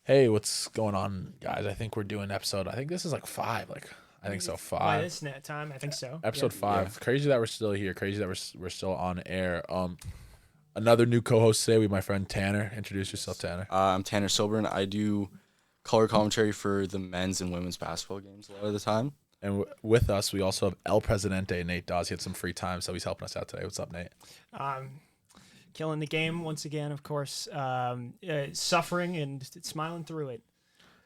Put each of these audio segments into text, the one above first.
Hey, what's going on, guys? I think we're doing episode. I think this is like five. I think so. By Five. this net time, I think so. Episode Yep. five. Crazy that we're still here. Crazy that we're still on air. Another new co-host today. We my friend Tanner. Introduce yourself, Tanner. I'm Tanner Silburn. I do color commentary for the men's and women's basketball games a lot of the time. And with us, we also have El Presidente, Nate Dawes. He had some free time, so he's helping us out today. What's up, Nate? Killing the game once again, of course. Suffering and smiling through it.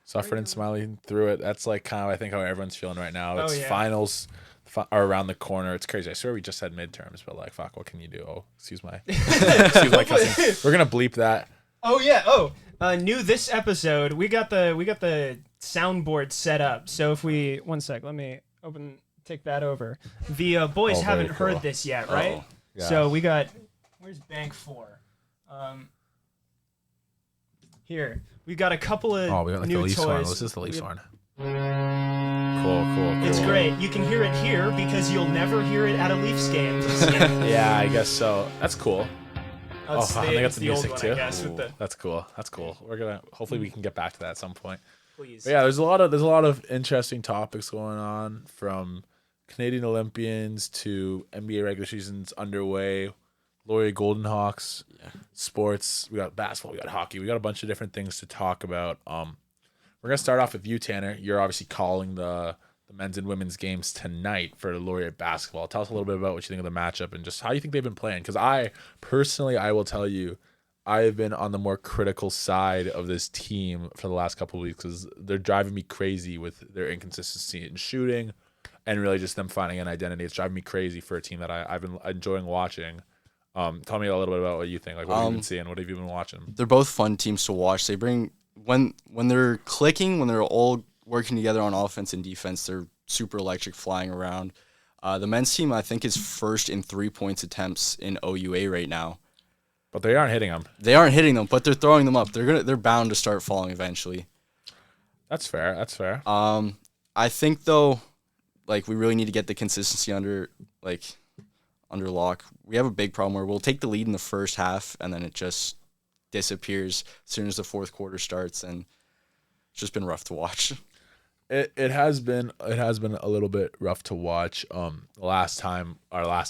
Suffering and smiling through it. That's like kind of I think how everyone's feeling right now. It's yeah. finals are around the corner. It's crazy. I swear we just had midterms, but like, fuck, what can you do? Oh, excuse my cussing. We're gonna bleep that. Oh yeah. New this episode. We got the soundboard set up. So if we one sec, let me take that over. The boys haven't cool. heard this yet, right? Oh, yeah. So we got where's Bank 4? Here. We've got a couple of We got like new the Leafs toys. horn. This is the Leafs horn. Cool. It's great. You can hear it here because you'll never hear it at a Leafs game. Yeah, I guess so. That's cool. That's I think that's the the old music one, too. I guess, with the, That's cool. We're gonna hopefully we can get back to that at some point. please. But yeah, there's a lot of interesting topics going on, from Canadian Olympians to NBA regular seasons underway, Laurier Golden Hawks, sports. We got basketball, we got hockey, we got a bunch of different things to talk about. We're gonna start off with you, Tanner. You're obviously calling the men's and women's games tonight for Laurier Basketball. Tell us a little bit about what you think of the matchup and just how you think they've been playing. Because I will tell you, I have been on the more critical side of this team for the last couple of weeks because they're driving me crazy with their inconsistency in shooting and really just them finding an identity. It's driving me crazy for a team that I've been enjoying watching. Tell me a little bit about what you think. Like, what have you been seeing? What have you been watching? They're both fun teams to watch. They bring when they're clicking, when they're all working together on offense and defense, they're super electric, flying around. The men's team, I think, is first in 3-point attempts in OUA right now. But they aren't hitting them. They aren't hitting them, but they're throwing them up. They're bound to start falling eventually. That's fair. I think though, like, we really need to get the consistency under lock. We have a big problem where we'll take the lead in the first half and then it just disappears as soon as the fourth quarter starts, and it's just been rough to watch. It has been a little bit rough to watch. Last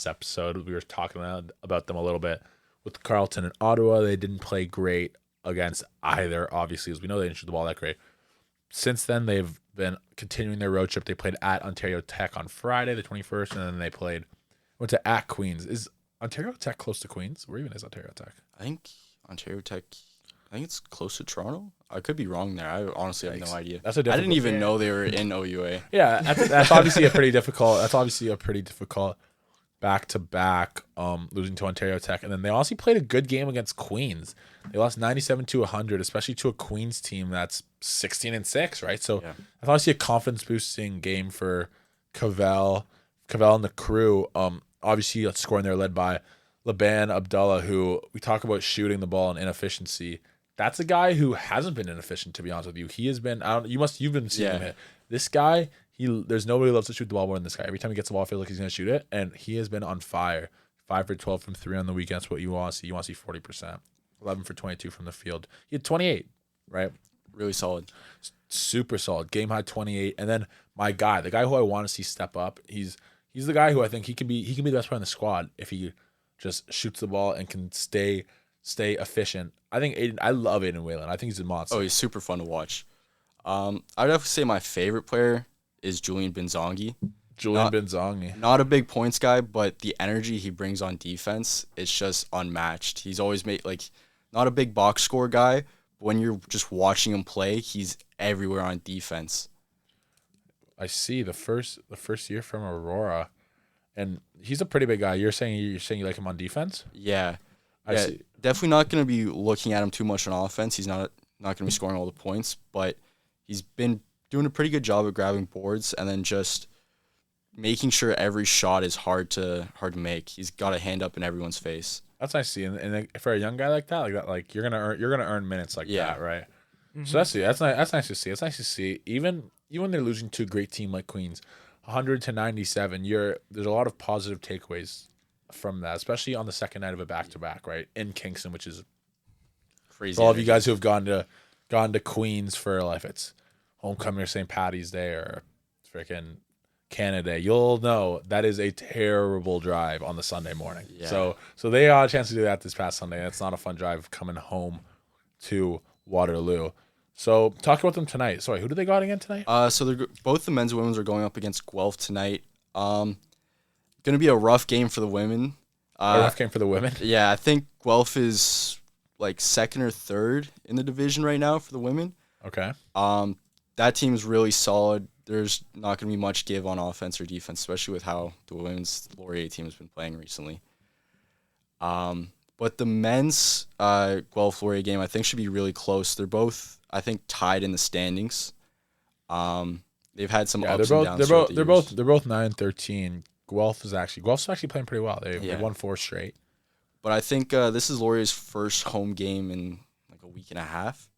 episode, we were talking about them a little bit with Carleton and Ottawa. They didn't play great against either, obviously, as we know they didn't shoot the ball that great. Since then, they've been continuing their road trip. They played at Ontario Tech on Friday, the 21st, and then they went to at Queens. Is Ontario Tech close to Queens? Where even is Ontario Tech? I think Ontario Tech, I think it's close to Toronto. I could be wrong there. I honestly have no idea. I didn't even know they were in OUA. Yeah, that's obviously a pretty difficult. That's obviously a pretty difficult back-to-back, losing to Ontario Tech, and then they also played a good game against Queens. They lost 97-100, especially to a Queens team that's 16-6, right? So that's obviously a confidence-boosting game for Cavell and the crew. Obviously, scoring there led by Laban Abdullah, who we talk about shooting the ball and inefficiency. That's a guy who hasn't been inefficient, to be honest with you. He has been. You've been seeing him hit. This guy, there's nobody who loves to shoot the ball more than this guy. Every time he gets the ball, I feel like he's gonna shoot it, and he has been on fire. 5 for 12 from 3 on the weekend. That's what you want to see. You want to see 40%. 11 for 22 from the field. He had 28, right? Really solid. Super solid. Game high 28. And then my guy, the guy who I want to see step up, he's the guy who I think he can be the best player in the squad if he just shoots the ball and can stay efficient. I love Aiden Whalen. I think he's a monster. Oh, he's super fun to watch. I'd have to say my favorite player is Julian Binzongi. Binzongi. Not a big points guy, but the energy he brings on defense is just unmatched. He's always not a big box score guy, but when you're just watching him play, he's everywhere on defense. I see the first year from Aurora, and he's a pretty big guy. You're saying you like him on defense? Yeah. I see. Definitely not going to be looking at him too much on offense. He's not going to be scoring all the points, but he's been doing a pretty good job of grabbing boards and then just making sure every shot is hard to make. He's got a hand up in everyone's face. That's nice to see, and for a young guy like that, like you're gonna earn minutes like that, right? Mm-hmm. So that's nice to see. It's nice to see. Even when they're losing to a great team like Queens, 100-97. There's a lot of positive takeaways from that, especially on the second night of a back-to-back, right, in Kingston, which is crazy. For all of you guys who have gone to gone to Queens for like it's homecoming or St. Patty's Day or freaking Canada Day, you'll know that is a terrible drive on the Sunday morning. Yeah. So they got a chance to do that this past Sunday. And it's not a fun drive coming home to Waterloo. So talk about them tonight. Sorry, who do they got again tonight? So they're both the men's and women's are going up against Guelph tonight. Going to be a rough game for the women. A rough game for the women. Yeah, I think Guelph is like second or third in the division right now for the women. Okay. That team is really solid. There's not going to be much give on offense or defense, especially with how the women's Laurier team has been playing recently. But the men's Guelph Laurier game, I think, should be really close. They're both, I think, tied in the standings. They've had some ups and downs. They're both 9-13. Guelph's actually playing pretty well. They won 4 straight. But I think this is Laurier's first home game in like a week and a half.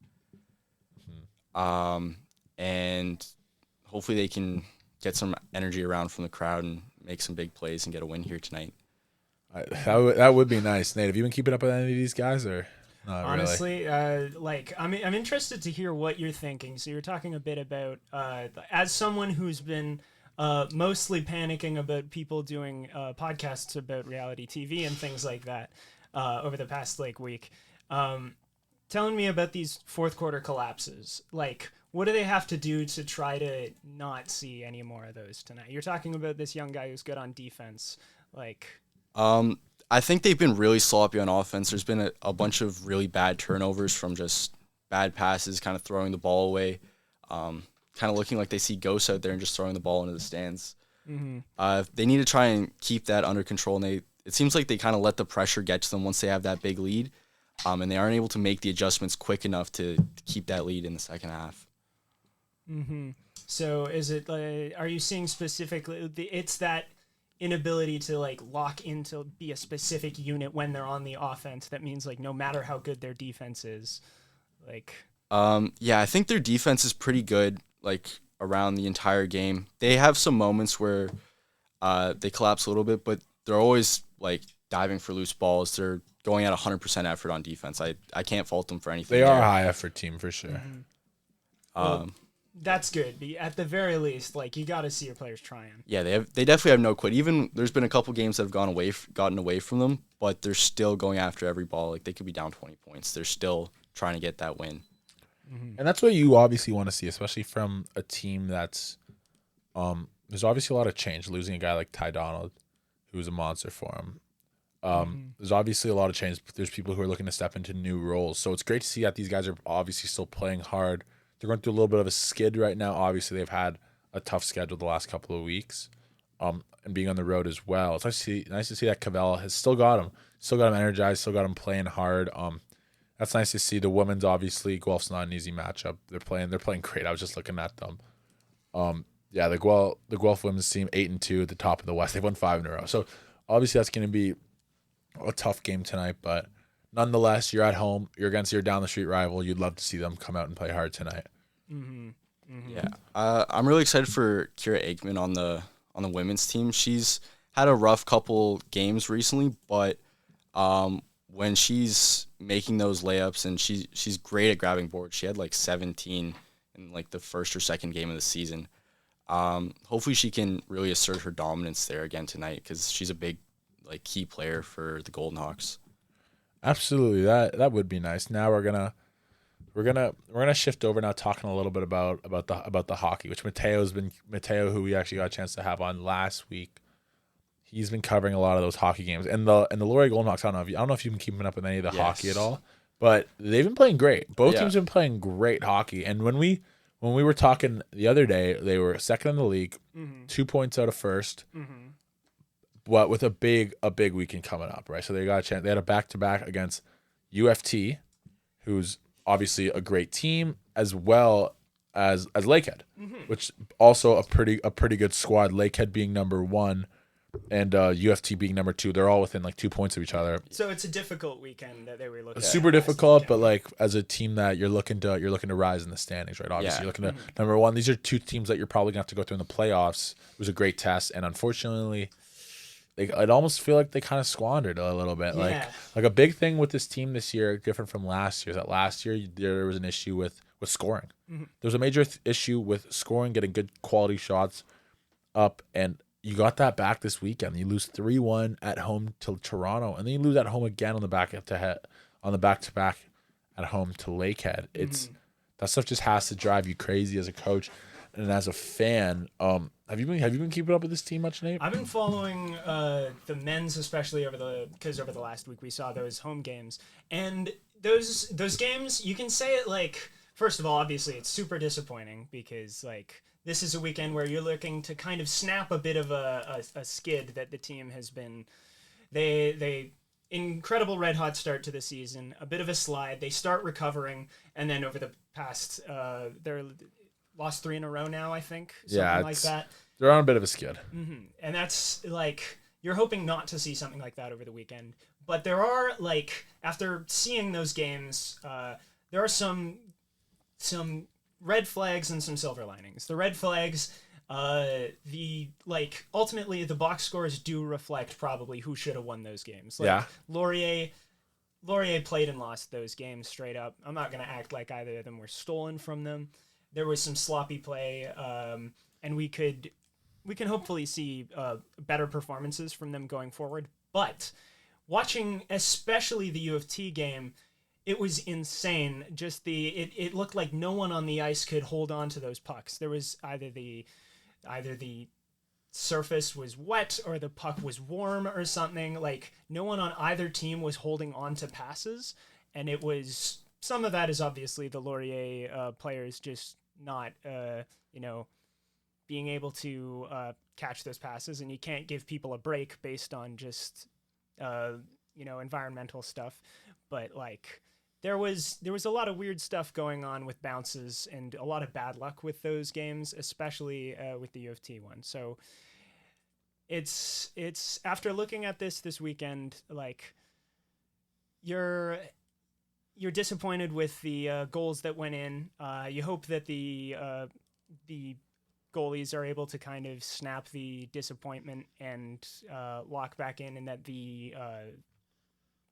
And hopefully they can get some energy around from the crowd and make some big plays and get a win here tonight. That would be nice. Nate, have you been keeping up with any of these guys or not? Honestly, I'm interested to hear what you're thinking. So you're talking a bit about as someone who's been mostly panicking about people doing podcasts about reality TV and things like that over the past week. Telling me about these fourth quarter collapses. What do they have to do to try to not see any more of those tonight? You're talking about this young guy who's good on defense. I think they've been really sloppy on offense. There's been a bunch of really bad turnovers from just bad passes, kind of throwing the ball away, kind of looking like they see ghosts out there and just throwing the ball into the stands. Mm-hmm. They need to try and keep that under control. And it seems like they kind of let the pressure get to them once they have that big lead, and they aren't able to make the adjustments quick enough to keep that lead in the second half. Mm-hmm. So is it are you seeing specifically it's that inability to lock into be a specific unit when they're on the offense that means no matter how good their defense is yeah, I think their defense is pretty good around the entire game. They have some moments where they collapse a little bit, but they're always diving for loose balls. They're going at 100% effort on defense. I can't fault them for anything. They are a high effort team for sure. Mm-hmm. Well, that's good. At the very least, you got to see your players trying. Yeah, they definitely have no quit. Even there's been a couple games that have gotten away from them, but they're still going after every ball. They could be down 20 points. They're still trying to get that win. Mm-hmm. And that's what you obviously want to see, especially from a team that's there's obviously a lot of change. Losing a guy like Ty Donald, who's a monster for him. There's obviously a lot of change. There's people who are looking to step into new roles. So it's great to see that these guys are obviously still playing hard. They're going through a little bit of a skid right now. Obviously, they've had a tough schedule the last couple of weeks, and being on the road as well. It's nice to see that Cavell has still got him energized, still got him playing hard. That's nice to see. The women's obviously Guelph's not an easy matchup. They're playing great. I was just looking at them. Yeah, the Guelph women's team 8-2 at the top of the West. They've won 5 in a row. So obviously that's going to be a tough game tonight, but nonetheless, you're at home. You're against your down the street rival. You'd love to see them come out and play hard tonight. Mm-hmm. Mm-hmm. Yeah, I'm really excited for Kira Aikman on the women's team. She's had a rough couple games recently, but when she's making those layups and she's great at grabbing boards. She had 17 in the first or second game of the season. Hopefully she can really assert her dominance there again tonight because she's a big key player for the Golden Hawks. Absolutely, that would be nice. Now we're gonna shift over now, talking a little bit about the hockey, which Mateo, who we actually got a chance to have on last week. He's been covering a lot of those hockey games, and the Laurier Golden Hawks. I don't know if you've been keeping up with any of the hockey at all, but they've been playing great. Both teams have been playing great hockey, and when we were talking the other day, they were second in the league, 2 points out of first. Mm-hmm. But with a big weekend coming up, right? So they got a chance. They had a back-to-back against UFT, who's obviously a great team, as well as Lakehead, which also a pretty good squad. Lakehead being number 1, and UFT being number 2. They're all within 2 points of each other. So it's a difficult weekend that they were looking. Super difficult, but as a team that you're looking to rise in the standings, right? Obviously, you're looking to number 1. These are 2 teams that you're probably gonna have to go through in the playoffs. It was a great test, and unfortunately, I'd almost feel like they kind of squandered a little bit. Yeah. Like a big thing with this team this year, different from last year, is that last year there was an issue with with scoring. There's a major issue with scoring, getting good quality shots up, and you got that back this weekend. You lose 3-1 at home to Toronto, and then you lose at home again on the back-to-back at home to Lakehead. That stuff just has to drive you crazy as a coach and as a fan. Have you been keeping up with this team much, Nate? I've been following the men's, especially over the last week we saw those home games, and those games, you can say it like, first of all, obviously it's super disappointing because like this is a weekend where you're looking to kind of snap a bit of a skid that the team has been. They incredible red hot start to the season, a bit of a slide. They start recovering, and then over the past they're lost 3 in a row now, I think. Something like that. They're on a bit of a skid. And that's like, you're hoping not to see something like that over the weekend. But there are, like, after seeing those games, there are some red flags and some silver linings. The red flags, ultimately the box scores do reflect probably who should have won those games. Like, Laurier played and lost those games straight up. I'm not going to act like either of them were stolen from them. There was some sloppy play, and we can hopefully see better performances from them going forward. But watching especially the U of T game, it was insane. Just it looked like no one on the ice could hold on to those pucks. There was either the surface was wet or the puck was warm or something. Like, no one on either team was holding on to passes, and it was, some of that is obviously the Laurier players just not being able to catch those passes, and you can't give people a break based on just environmental stuff. But like, there was a lot of weird stuff going on with bounces and a lot of bad luck with those games, especially with the U of T one. So it's after looking at this weekend, like, you're disappointed with the goals that went in. You hope that the goalies are able to kind of snap the disappointment and lock back in, and that the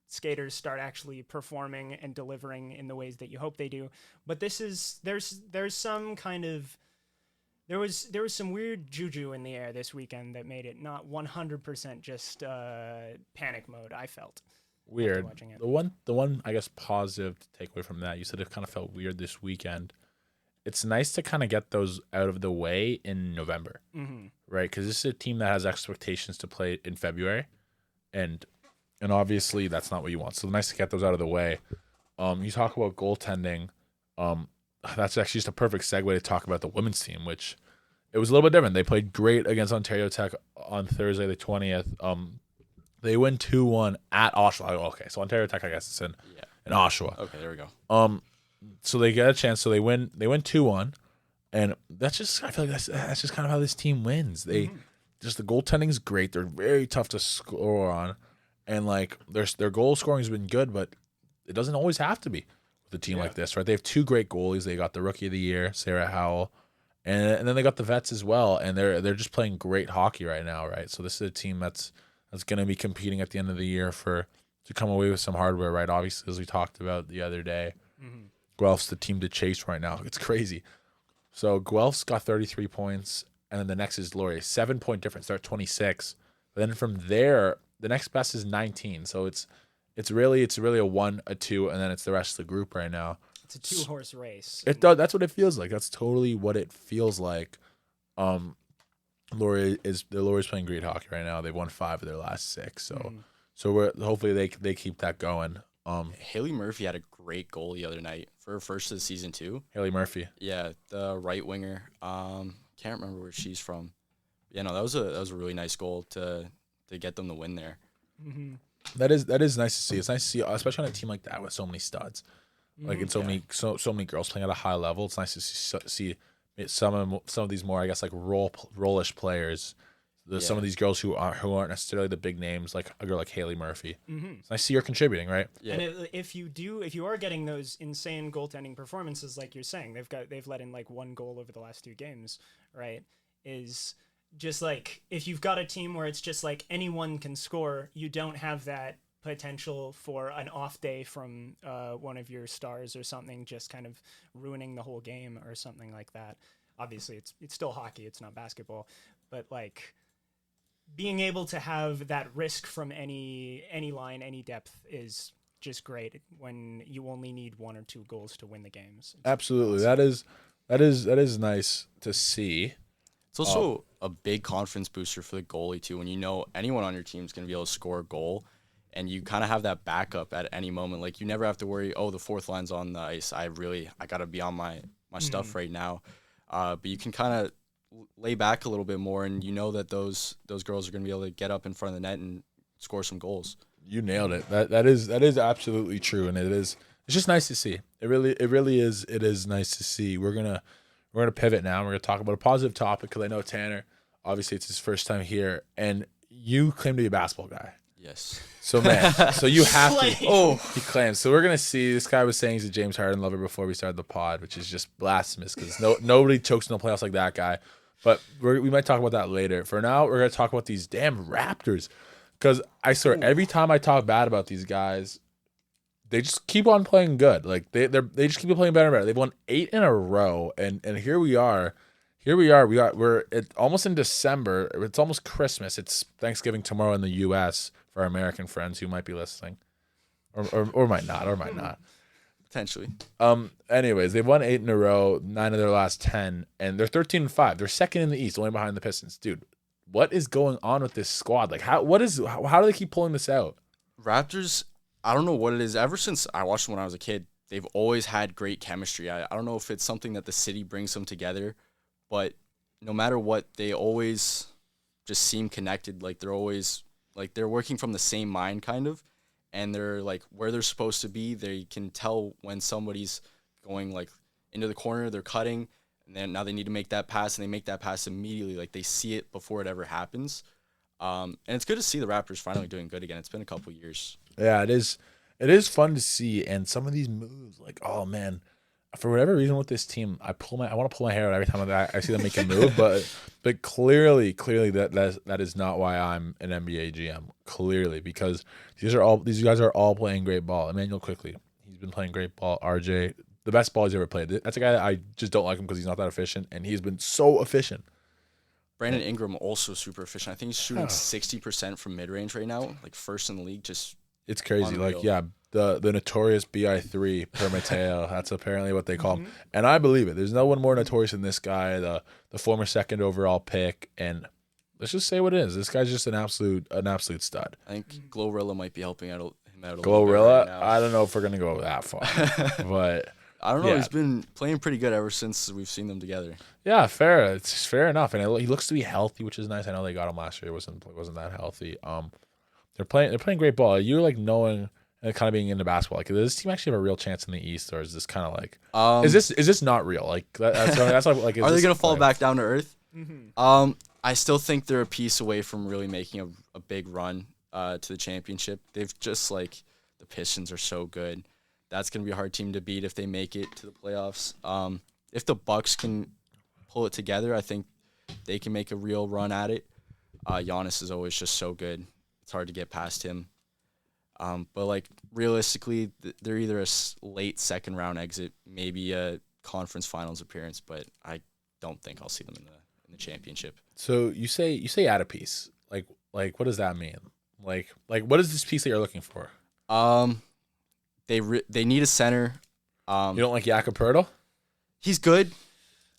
skaters start actually performing and delivering in the ways that you hope they do. But there's some kind of, there was some weird juju in the air this weekend that made it not 100% just panic mode, I felt. Weird. The one I guess positive to take away from that, you said it kind of felt weird this weekend. It's nice to kind of get those out of the way in November, right? Because this is a team that has expectations to play in February, and obviously that's not what you want. So nice to get those out of the way. You talk about goaltending. That's actually just a perfect segue to talk about the women's team, which it was a little bit different. They played great against Ontario Tech on Thursday the 20th. They win 2-1 at Oshawa. Okay, so Ontario Tech, I guess it's in Oshawa. Okay, there we go. So they get a chance. So they win 2-1, and that's just, I feel like that's just kind of how this team wins. They just, the goaltending is great. They're very tough to score on, and like their goal scoring has been good, but it doesn't always have to be with a team like this, right? They have 2 great goalies. They got the Rookie of the Year, Sarah Howell, and then they got the vets as well, and they're just playing great hockey right now, right? So this is a team that's going to be competing at the end of the year to come away with some hardware, right? Obviously, as we talked about the other day, Guelph's the team to chase right now. It's crazy. So Guelph's got 33 points, and then the next is Laurier, 7-point difference. They're at 26. But then from there, the next best is 19. So it's really a 1, a 2, and then it's the rest of the group right now. It's a 2-horse race. It does. That's what it feels like. That's totally what it feels like. Laurier's playing great hockey right now. They've won 5 of their last 6. So we're hopefully they keep that going. Haley Murphy had a great goal the other night for her first of the season too. Haley Murphy. Yeah, the right winger. Can't remember where she's from. Yeah, no, that was a really nice goal to get them the win there. That is nice to see. It's nice to see, especially on a team like that with so many studs, like and so many girls playing at a high level. It's nice to see some of these more, I guess, like role-ish players. Some of these girls who aren't necessarily the big names, like a girl like Haley Murphy. It's nice to see her contributing, right? Yeah. And if you are getting those insane goaltending performances, like you're saying, they've let in like 1 goal over the last 2 games, right? Is just like, if you've got a team where it's just like anyone can score, you don't have that potential for an off day from one of your stars or something, just kind of ruining the whole game or something like that. Obviously, it's still hockey; it's not basketball, but like being able to have that risk from any line, any depth is just great when you only need 1 or 2 goals to win the games. It's Absolutely, awesome. that is nice to see. It's also a big confidence booster for the goalie too, when you know anyone on your team is going to be able to score a goal, and you kind of have that backup at any moment. Like you never have to worry, oh, the fourth line's on the ice. I got to be on my stuff right now. But you can kind of lay back a little bit more, and you know that those girls are going to be able to get up in front of the net and score some goals. You nailed it. That is absolutely true, and it's just nice to see. It really is. It is nice to see. We're gonna pivot now. We're gonna talk about a positive topic because I know Tanner. Obviously, it's his first time here, and you claim to be a basketball guy. Yes. So man, so you have to. Oh, He claims. So we're gonna see. This guy was saying he's a James Harden lover before we started the pod, which is just blasphemous because nobody chokes in the playoffs like that guy. But we might talk about that later. For now, we're gonna talk about these damn Raptors. Because I swear, every time I talk bad about these guys, they just keep on playing good. Like they just keep playing better and better. They've won 8 in a row, and here we are. We're almost in December. It's almost Christmas. It's Thanksgiving tomorrow in the U.S. for our American friends who might be listening, or might not. Potentially. Anyways, they've won 8 in a row, 9 of their last 10, and they're 13-5. They're second in the East, only behind the Pistons, dude. What is going on with this squad? Like, how do they keep pulling this out? Raptors, I don't know what it is. Ever since I watched them when I was a kid, they've always had great chemistry. I don't know if it's something that the city brings them together, but no matter what, they always just seem connected. Like they're always like they're working from the same mind, kind of, and they're like where they're supposed to be. They can tell when somebody's going like into the corner, they're cutting. And then now they need to make that pass, and they make that pass immediately. Like they see it before it ever happens. And it's good to see the Raptors finally doing good again. It's been a couple years. Yeah, it is. It is fun to see, and some of these moves, like, oh man, for whatever reason with this team, I want to pull my hair out every time I see them make a move, but clearly that is not why I'm an NBA GM. Clearly, because these guys are all playing great ball. Emmanuel Quickly, he's been playing great ball. RJ. The best ball he's ever played. That's a guy that I just don't like him because he's not that efficient, and he's been so efficient. Brandon Ingram also super efficient. I think he's shooting 60% from mid range right now, like first in the league. Just it's crazy. Unreal. Like the notorious BI3 per Mateo. That's apparently what they call him, and I believe it. There's no one more notorious than this guy, the former second overall pick, and let's just say what it is. This guy's just an absolute stud. I think Glorilla might be helping him out a little bit. Glorilla, right I don't know if we're gonna go that far, but. I don't know. Yeah. He's been playing pretty good ever since we've seen them together. Yeah, fair. It's fair enough, and he looks to be healthy, which is nice. I know they got him last year. Wasn't that healthy. They're playing great ball. You're like knowing and kind of being into basketball. Like, does this team actually have a real chance in the East, or is this kind of like is this not real? Like that's like. Are they gonna fall back down to earth? Mm-hmm. I still think they're a piece away from really making a big run to the championship. They've just like the Pistons are so good. That's going to be a hard team to beat if they make it to the playoffs. If the Bucks can pull it together, I think they can make a real run at it. Giannis is always just so good. It's hard to get past him. But, like, realistically, they're either a late second-round exit, maybe a conference finals appearance, but I don't think I'll see them in the championship. So you say add a piece. Like what does that mean? Like what is this piece that you're looking for? They need a center. You don't like Jakob Poeltl? He's good.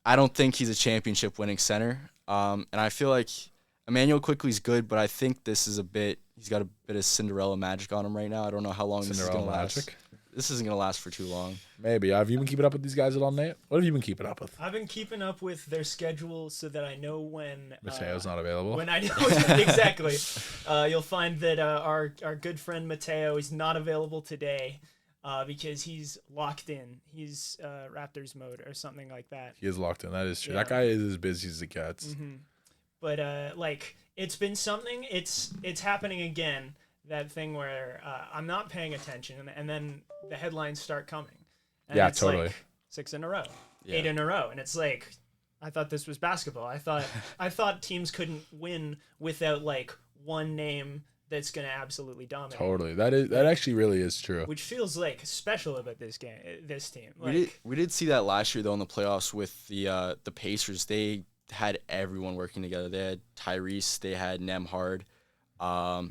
I don't think he's a championship-winning center. And I feel like Emmanuel Quickly's good, but I think he's got a bit of Cinderella magic on him right now. I don't know how long this is going to last. This isn't going to last for too long. Maybe. Have you been keeping up with these guys at all, Nate? What have you been keeping up with? I've been keeping up with their schedule so that I know when Mateo's not available. When I know exactly. You'll find that our good friend Mateo is not available today. Because he's locked in. He's Raptors mode or something like that. He is locked in. That is true. Yeah. That guy is as busy as it gets. Mm-hmm. But like it's been something. It's happening again. That thing where I'm not paying attention, and then the headlines start coming. And yeah, it's totally. Like 6 in a row, 8 in a row, and it's like I thought this was basketball. I thought teams couldn't win without like one name that's going to absolutely dominate. Totally. That actually really is true. Which feels like special about this team. We did see that last year though in the playoffs with the Pacers. They had everyone working together. They had Tyrese, they had Nemhard.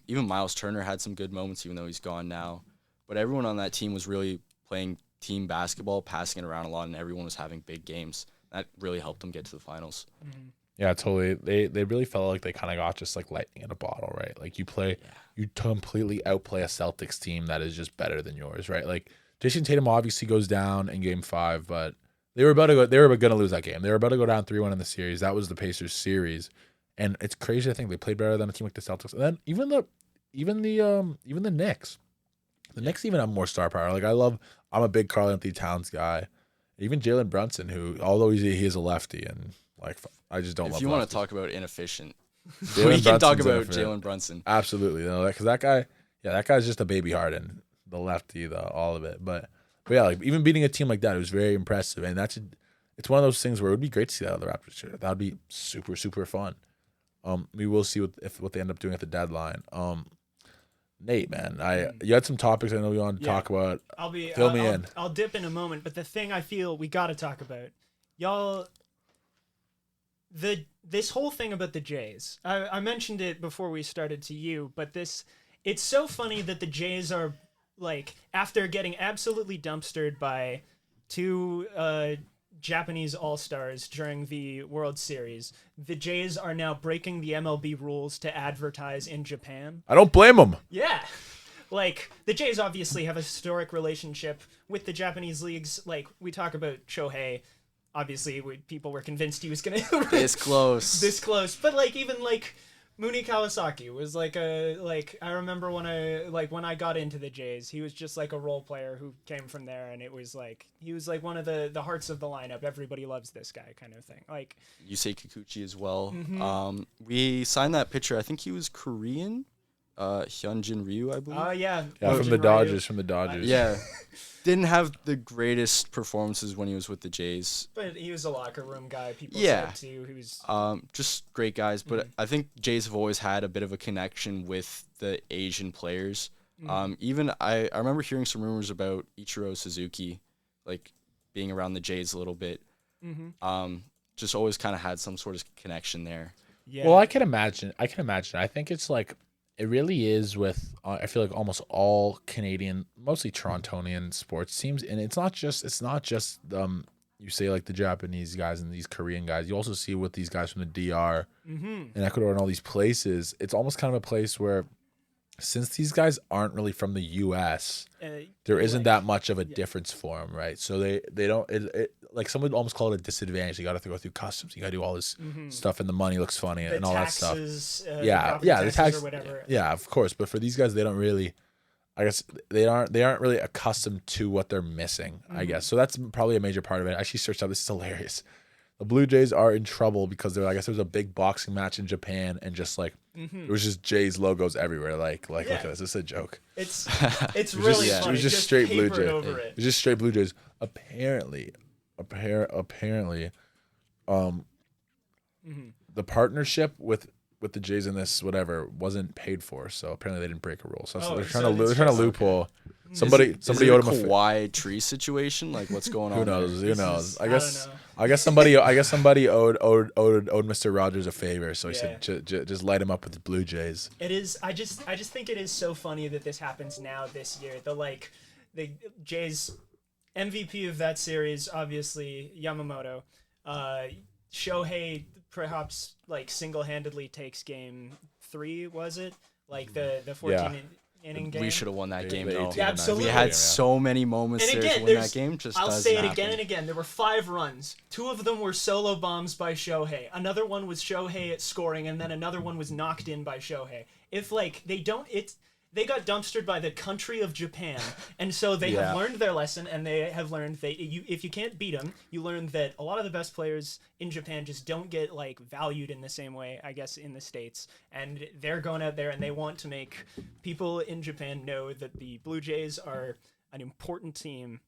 Even Miles Turner had some good moments, even though he's gone now. But everyone on that team was really playing team basketball, passing it around a lot, and everyone was having big games. That really helped them get to the finals. Mm-hmm. Yeah, totally. They really felt like they kind of got just like lightning in a bottle, right? Like you completely outplay a Celtics team that is just better than yours, right? Like Jason Tatum obviously goes down in Game 5, but they were going to lose that game. They were about to go down 3-1 in the series. That was the Pacers series, and it's crazy to think they played better than a team like the Celtics. And then even the Knicks. The Knicks even have more star power. Like I'm a big Karl Anthony Towns guy. Even Jalen Brunson, who although he is a lefty, and like I just don't love. If you want to talk about inefficient, Jalen we can talk Brunson's about inefficient. Jalen Brunson. Absolutely, because that guy's just a baby Harden, the lefty, all of it. But yeah, like even beating a team like that, it was very impressive, and it's one of those things where it would be great to see that out of the Raptors. That would be super super fun. We will see what they end up doing at the deadline. Nate, man, you had some topics I know you wanted to talk about. Fill me in. I'll dip in a moment, but the thing I feel we got to talk about, y'all, this whole thing about the Jays. I mentioned it before we started to you, but it's so funny that the Jays are like after getting absolutely dumpstered by two Japanese All-Stars during the World Series, the Jays are now breaking the MLB rules to advertise in Japan. I don't blame them. Yeah. Like, the Jays obviously have a historic relationship with the Japanese leagues. Like, we talk about Shohei. Obviously, people were convinced he was going to... This close. This close. But, like, even, like, Mooney Kawasaki was, like, I remember when I got into the Jays, he was just, like, a role player who came from there, and it was, like, he was, like, one of the hearts of the lineup. Everybody loves this guy kind of thing. Like... Yusei Kikuchi as well. Mm-hmm. We signed that pitcher. I think he was Korean. Hyunjin Ryu, I believe. Yeah. Yeah, from the Dodgers. Yeah. Didn't have the greatest performances when he was with the Jays. But he was a locker room guy. People Yeah. said too. He was just great guys. But I think Jays have always had a bit of a connection with the Asian players. Even I remember hearing some rumors about Ichiro Suzuki, like being around the Jays a little bit. Just always kind of had some sort of connection there. Yeah. Well, I can imagine. I think it's like it really is with I feel like almost all Canadian, mostly Torontonian sports teams, and it's not just you say like the Japanese guys and these Korean guys. You also see with these guys from the DR and Ecuador and all these places. It's almost kind of a place where, since these guys aren't really from the U.S., there isn't that much of a difference for them, right? So they don't like some would almost call it a disadvantage. You got to go through customs. You got to do all this stuff, and the money looks funny and all taxes, that stuff. Yeah, the tax or whatever. Yeah, of course. But for these guys, they don't really. I guess they aren't really accustomed to what they're missing. I guess so. That's probably a major part of it. I actually searched out. This is hilarious. The Blue Jays are in trouble because I guess there was a big boxing match in Japan, and just like it was just Jays logos everywhere. Like look at this. This is a joke. It's really funny. It was just straight Blue Jays. Jays. It was just straight Blue Jays. Apparently, the partnership with the Jays in this whatever wasn't paid for, so apparently they didn't break a rule. So they're trying to loophole. Somebody is owed it him a Kawhi tree situation. Like what's going on? Who knows? there? Who knows? I don't know. I guess somebody owed Mr. Rogers a favor, so he said just light him up with the Blue Jays. It is. I just think it is so funny that this happens now this year. The Jays MVP of that series, obviously Yamamoto. Shohei perhaps like single-handedly takes game 3. Was it like the 14 inning game? We should have won that game though. Yeah, absolutely. We had so many moments and there again, to win that game. I'll say it again and again. There were 5 runs. 2 of them were solo bombs by Shohei. Another one was Shohei scoring, and then another one was knocked in by Shohei. If they got dumpstered by the country of Japan, and so they have learned their lesson, and they have learned that if you can't beat them, you learn that a lot of the best players in Japan just don't get like valued in the same way, I guess, in the States. And they're going out there and they want to make people in Japan know that the Blue Jays are an important team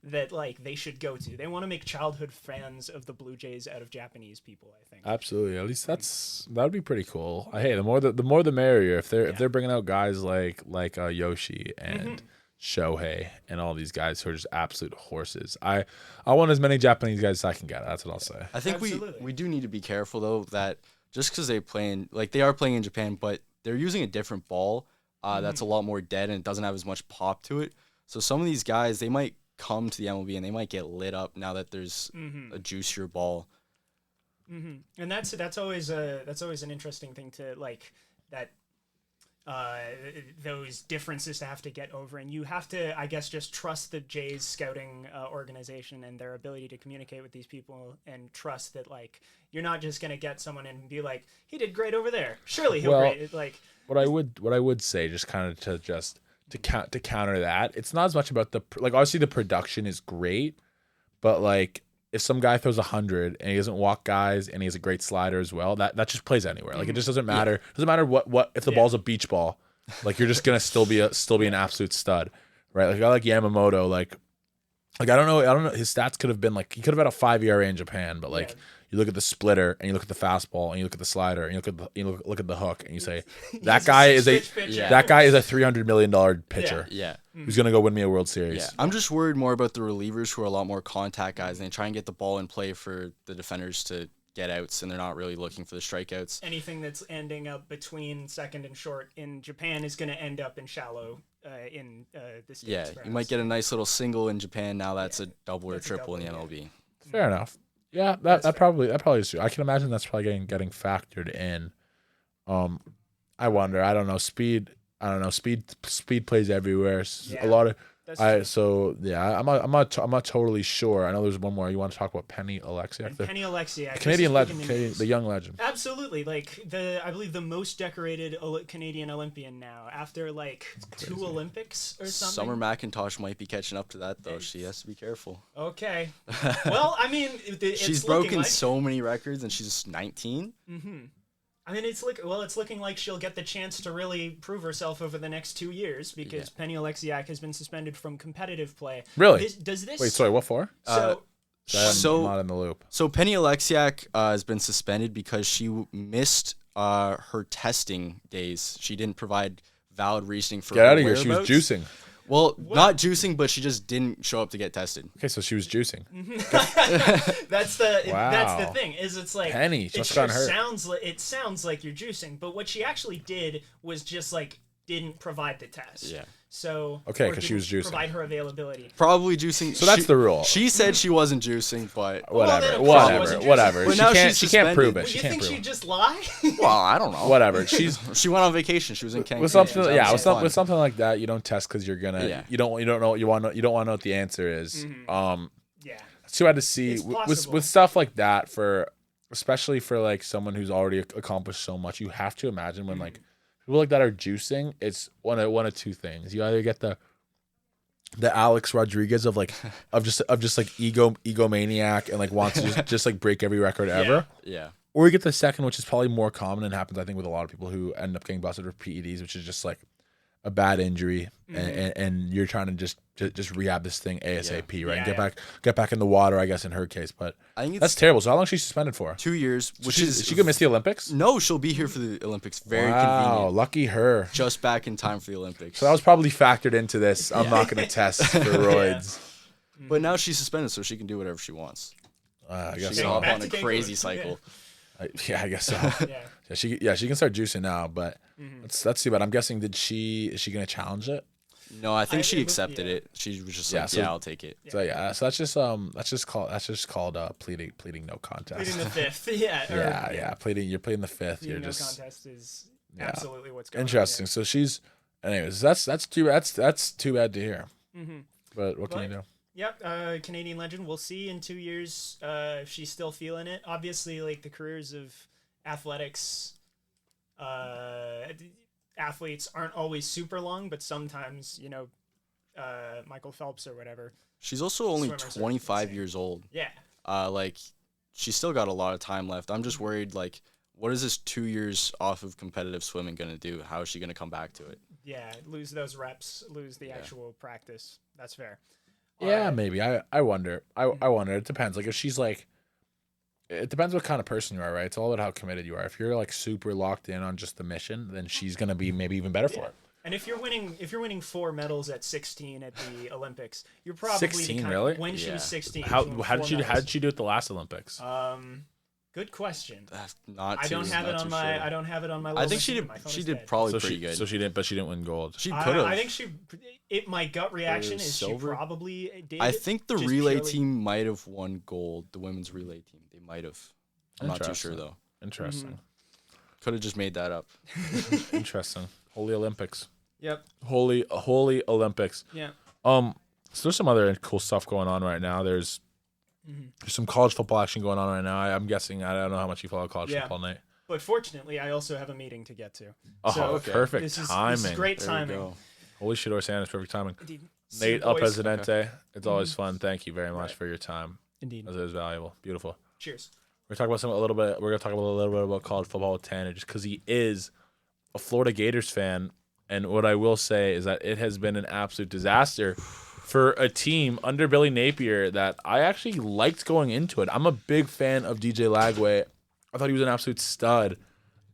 that like they should go to. They want to make childhood fans of the Blue Jays out of Japanese people, I think. Absolutely. At least that would be pretty cool. Hey, the more the merrier. If they're bringing out guys like Yoshi and Shohei and all these guys who are just absolute horses. I want as many Japanese guys as I can get. That's what I'll say. I think we do need to be careful though that just because they are playing in Japan, but they're using a different ball that's a lot more dead and it doesn't have as much pop to it. So some of these guys, they might come to the MLB and they might get lit up now that there's a juicier ball. And that's always an interesting thing to like that. Those differences to have to get over, and you have to, I guess, just trust the Jays scouting organization and their ability to communicate with these people, and trust that like you're not just gonna get someone and be like, he did great over there. Surely he'll great. Like what I would say, just kind of to counter that, it's not as much about obviously the production is great, but like if some guy throws 100 and he doesn't walk guys and he has a great slider as well, that just plays anywhere. Like it just doesn't matter. It doesn't matter what if the ball's a beach ball, like you're just gonna still be an absolute stud, right? Like I like Yamamoto, like I don't know. His stats could have been like he could have had a 5 ERA in Japan, but like you look at the splitter and you look at the fastball and you look at the slider and you look at the hook and you say that guy is a $300 million pitcher. Yeah. Who's gonna go win me a World Series? Yeah. I'm just worried more about the relievers who are a lot more contact guys and they try and get the ball in play for the defenders to get outs and they're not really looking for the strikeouts. Anything that's ending up between second and short in Japan is going to end up in shallow in the States. Yeah, perhaps. You might get a nice little single in Japan. Now that's a double or triple in the MLB. Fair enough. Yeah, that probably is true. I can imagine that's probably getting factored in. I wonder. I don't know. Speed plays everywhere. A lot of. I'm not totally sure. I know there's one more. You want to talk about Penny Oleksiak? Penny Oleksiak, Canadian legend, the young legend. Absolutely, like I believe the most decorated Canadian Olympian now after like 2 Olympics or something. Summer McIntosh might be catching up to that though. She has to be careful. Okay. Well, I mean, she's broken so many records and she's 19. I mean, it's looking like she'll get the chance to really prove herself over the next 2 years because Penny Oleksiak has been suspended from competitive play. Really? Does this? Wait, sorry, what for? So I'm not in the loop. So Penny Oleksiak has been suspended because she missed her testing days. She didn't provide valid reasoning for Get her out of here. She was juicing. Well, not juicing, but she just didn't show up to get tested. Okay, so she was juicing. That's the thing. Is it's like Penny, it sounds like you're juicing, but what she actually did was just like didn't provide the test. Yeah. So okay, because she was juicing. Provide her availability. Probably juicing. So that's the rule. She said she wasn't juicing, but whatever. But now she can't prove it. Well, she you can't think prove she'd it. just lie? Well, I don't know. Whatever. She went on vacation. She was in Cancun. With something like that, you don't test because you're gonna. You don't know what you want. You don't want to know what the answer is. It's too hard to see with stuff like that especially for like someone who's already accomplished so much. You have to imagine when like people like that are juicing. It's one of two things. You either get the Alex Rodriguez of just like egomaniac and like wants to just like break every record ever. Yeah. Or you get the second, which is probably more common and happens I think with a lot of people who end up getting busted with PEDs, which is just like a bad injury and you're trying to just rehab this thing ASAP, right? And get back in the water, I guess in her case. But I think that's terrible. So how long is she suspended for? 2 years. She could miss the Olympics? No, she'll be here for the Olympics. Very convenient. Lucky her. Just back in time for the Olympics. So that was probably factored into this. I'm not going to test steroids. But now she's suspended, so she can do whatever she wants. I guess she can hop on a crazy cycle. I guess so. She can start juicing now, but let's see. But I'm guessing is she going to challenge it? No, I think she accepted it. She was just like, I'll take it. So so that's just called pleading no contest. Pleading the fifth, You're pleading the fifth. Pleading no contest is absolutely what's going on. Interesting. So she's, anyways, that's too bad to hear. But what can you do? Yep, Canadian legend. We'll see in 2 years if she's still feeling it. Obviously, like the careers of athletics, athletes aren't always super long, but sometimes, Michael Phelps or whatever. She's also only 25 years old. Yeah. Like, she's still got a lot of time left. I'm just worried, like, what is this 2 years off of competitive swimming going to do? How is she going to come back to it? Yeah, lose those reps, lose the actual practice. That's fair. Yeah, maybe. I wonder. I wonder. It depends. Like if she's like, it depends what kind of person you are, right? It's all about how committed you are. If you're like super locked in on just the mission, then she's gonna be maybe even better for it. And if you're winning 4 medals at 16 at the Olympics, you're probably 16, really? When she was 16. How did she do at the last Olympics? Good question. Not I don't have it on my. I don't have it on my. I think she did. She did probably pretty good. So she didn't, but she didn't win gold. She could have. I think my gut reaction is silver? She probably did. I think the relay team might have won gold. The women's relay team, they might have. I'm not too sure though. Interesting. Could have just made that up. Interesting. Holy Olympics. Yep. Holy Olympics. Yeah. So there's some other cool stuff going on right now. There's some college football action going on right now. I'm guessing, I don't know how much you follow college football, Nate. But fortunately, I also have a meeting to get to. Oh, so, perfect timing. This is great timing. Holy shit, Sanders, perfect timing. Indeed. Nate El Presidente, it's always fun. Thank you very much for your time. Indeed. As it is valuable. Beautiful. Cheers. We're going to talk about a little bit about college football with Tanner, just because he is a Florida Gators fan. And what I will say is that it has been an absolute disaster for a team under Billy Napier that I actually liked going into it. I'm a big fan of DJ Lagway. I thought he was an absolute stud.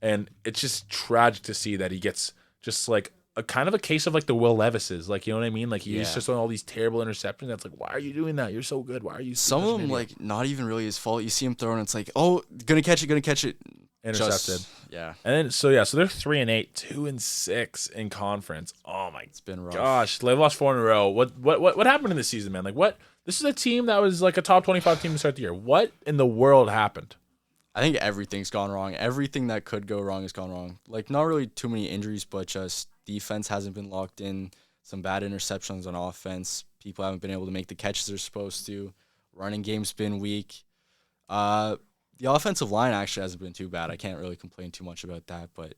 And it's just tragic to see that he gets just like a kind of a case of like the Will Levises. Like, you know what I mean? Like he's just on all these terrible interceptions. That's like, why are you doing that? You're so good. Why are you? Some of them like not even really his fault. You see him throwing, it's like, oh, gonna catch it. Intercepted. Yeah. And then so they're 3-8, 2-6 in conference. Oh my, it's been rough. Gosh, they've lost 4 in a row. What happened in this season, man? Like what? This is a team that was like a top 25 team to start the year. What in the world happened? I think everything's gone wrong. Everything that could go wrong has gone wrong. Like not really too many injuries, but just defense hasn't been locked in. Some bad interceptions on offense. People haven't been able to make the catches they're supposed to. Running game's been weak. The offensive line actually hasn't been too bad. I can't really complain too much about that. But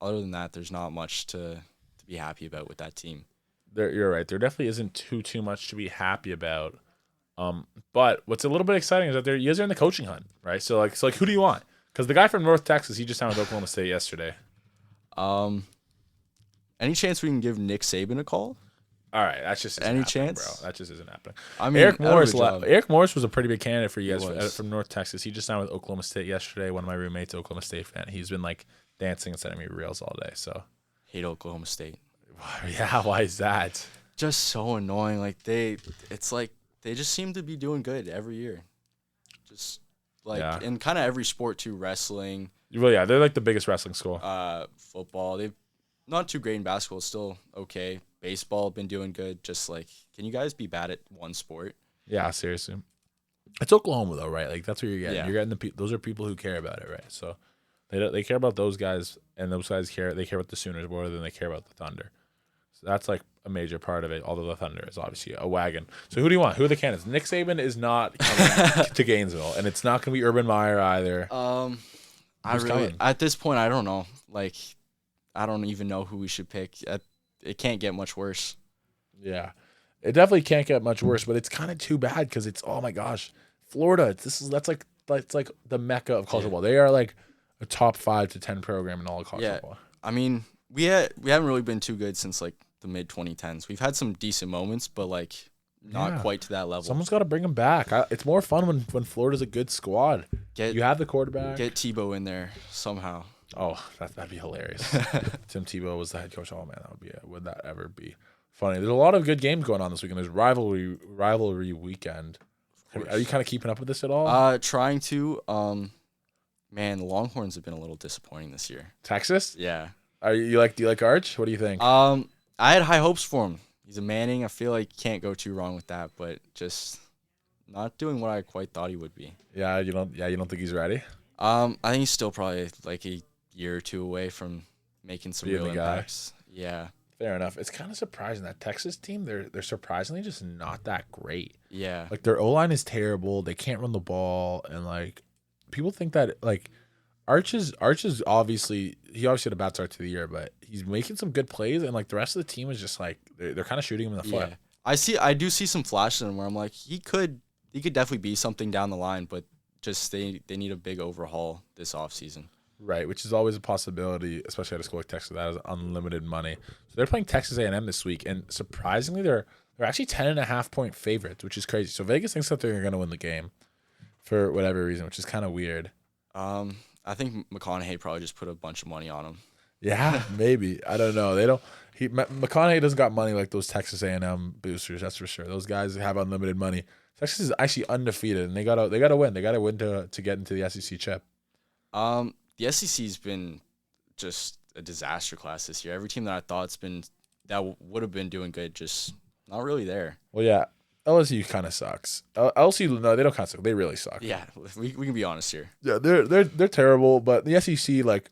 other than that, there's not much to be happy about with that team. You're right. There definitely isn't too much to be happy about. But what's a little bit exciting is that you guys are in the coaching hunt, right? So like who do you want? Because the guy from North Texas, he just signed with Oklahoma State yesterday. Any chance we can give Nick Saban a call? All right, that's just any chance, bro. That just isn't happening. I mean, Eric Morris was a pretty big candidate for you guys from North Texas. He just signed with Oklahoma State yesterday. One of my roommates, Oklahoma State fan. He's been like dancing and sending me reels all day. So hate Oklahoma State. Yeah, why is that? Just so annoying. Like they just seem to be doing good every year. Just like in kind of every sport too. Wrestling. Well, yeah, they're like the biggest wrestling school. Football. They've not too great in basketball. Still okay. Baseball been doing good. Just like, can you guys be bad at one sport? Yeah, seriously. It's Oklahoma though, right? Like that's what you're getting. Yeah. You're getting those are people who care about it, right? So they care about those guys, and those guys care about the Sooners more than they care about the Thunder. So that's like a major part of it. Although the Thunder is obviously a wagon. So who do you want? Who are the candidates? Nick Saban is not coming to Gainesville, and it's not going to be Urban Meyer either. At this point, I don't know. Like, I don't even know who we should pick. It can't get much worse. Yeah, it definitely can't get much worse, but it's kind of too bad because it's, oh my gosh, Florida. That's like the mecca of college football. They are like a top 5 to 10 program in all of college football. I mean, we haven't really been too good since like the mid 2010s. We've had some decent moments, but like not quite to that level. Someone's got to bring them back. It's more fun when Florida's a good squad. You have the quarterback. Get Tebow in there somehow. Oh, that'd be hilarious. Tim Tebow was the head coach. Oh man, would that ever be funny? There's a lot of good games going on this weekend. There's rivalry weekend. Are you kind of keeping up with this at all? Trying to. Man, the Longhorns have been a little disappointing this year. Texas? Yeah. Do you like Arch? What do you think? I had high hopes for him. He's a Manning. I feel like you can't go too wrong with that, but just not doing what I quite thought he would be. Yeah, you don't think he's ready? I think he's still probably like a year or two away from making some real impacts. Yeah. Fair enough. It's kind of surprising that Texas team, they're surprisingly just not that great. Yeah. Like their O-line is terrible. They can't run the ball, and like people think that like Arch is obviously had a bad start to the year, but he's making some good plays, and like the rest of the team is just like they're kind of shooting him in the foot. I do see some flashes in him where I'm like he could definitely be something down the line, but just they need a big overhaul this offseason. Right, which is always a possibility, especially at a school like Texas that has unlimited money. So they're playing Texas A&M this week, and surprisingly, they're They're actually 10.5-point favorites, which is crazy. So Vegas thinks that they're going to win the game for whatever reason, which is kind of weird. I think McConaughey probably just put a bunch of money on him. Yeah, maybe. I don't know. They don't. McConaughey doesn't got money like those Texas A&M boosters. That's for sure. Those guys have unlimited money. Texas is actually undefeated, and they gotta win. They gotta win to get into the SEC chip. The SEC's been just a disaster class this year. Every team that I thought's been would have been doing good, just not really there. Well, yeah, LSU kind of sucks. LSU, no, they don't kind of suck. They really suck. Yeah, we can be honest here. Yeah, they're terrible. But the SEC, like,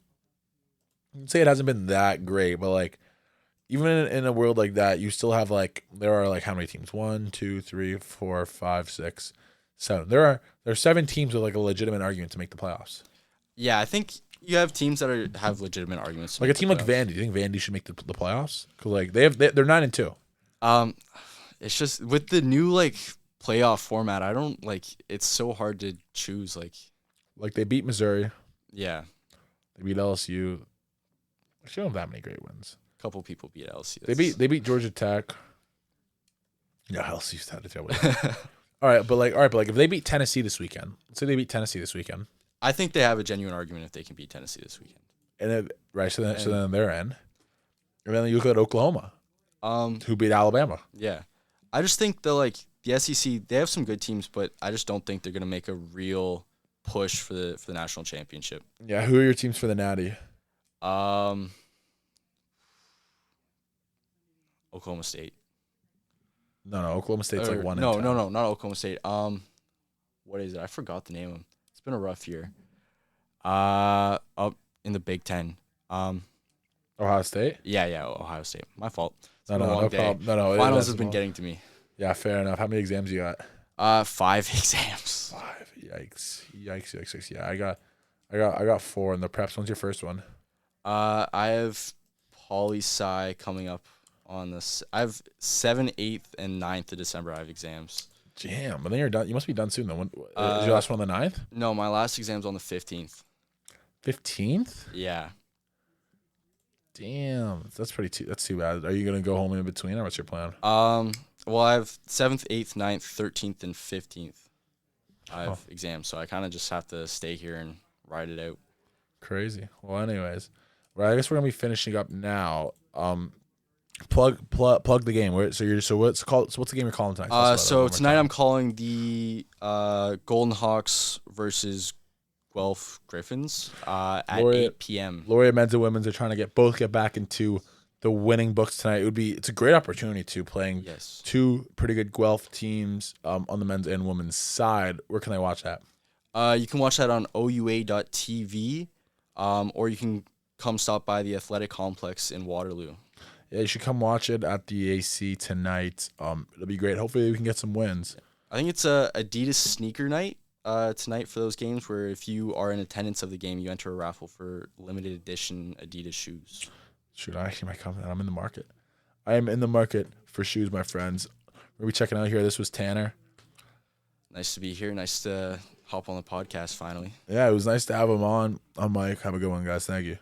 I'd say it hasn't been that great. But like, even in a world like that, you still have like there are like how many teams? 1, 2, 3, 4, 5, 6, 7. There are 7 teams with like a legitimate argument to make the playoffs. Yeah, I think you have teams that have legitimate arguments. Like a team like Vandy. Do you think Vandy should make the playoffs? Because like they're 9-2. It's just with the new like playoff format, I don't like. It's so hard to choose. Like they beat Missouri. Yeah, they beat LSU. Actually, don't have that many great wins. A couple people beat LSU. They beat Georgia Tech. Yeah, LSU's had a terrible. All right, but if they beat Tennessee this weekend, let's say they beat Tennessee this weekend. I think they have a genuine argument if they can beat Tennessee this weekend. And so then they're in. And then you look at Oklahoma, who beat Alabama. Yeah, I just think the SEC, they have some good teams, but I just don't think they're gonna make a real push for the national championship. Yeah, who are your teams for the Natty? Oklahoma State. No, Oklahoma State's like 1-10. No, not Oklahoma State. What is it? I forgot the name of them. It's been a rough year. Up in the Big Ten. Ohio State? Yeah, Ohio State. My fault. It's No been a long day. problem. No. Finals has been getting to me. Yeah, fair enough. How many exams you got? 5 exams. 5. Yikes. Yeah, I got 4 in the preps. When's your first one? I have poli-sci coming up on this. I have 7th, 8th, and 9th of December. I have exams. Damn, but then you're done. You must be done soon, though. Is your last one on the 9th? No, my last exam's on the 15th. 15th? Yeah. Damn, that's too bad. Are you gonna go home in between, or what's your plan? Well, I have 7th, 8th, 9th, 13th, and 15th. I have exams, so I kind of just have to stay here and ride it out. Crazy. Well, anyways, right. I guess we're gonna be finishing up now. Plug the game. What's the game you're calling tonight? So tonight I'm calling the Golden Hawks versus Guelph Griffins at 8 p.m. Laurier men's and women's are trying to get back into the winning books tonight. It's a great opportunity to playing two pretty good Guelph teams on the men's and women's side. Where can I watch that? You can watch that on oua.tv, or you can come stop by the athletic complex in Waterloo. Yeah, you should come watch it at the AC tonight. It'll be great. Hopefully we can get some wins. I think it's a Adidas sneaker night tonight for those games, where if you are in attendance of the game, you enter a raffle for limited edition Adidas shoes. Shoot, I actually might come. I'm in the market. I am in the market for shoes, my friends. We'll be checking out here. This was Tanner. Nice to be here. Nice to hop on the podcast finally. Yeah, it was nice to have him on. I'm Mike. Have a good one, guys. Thank you.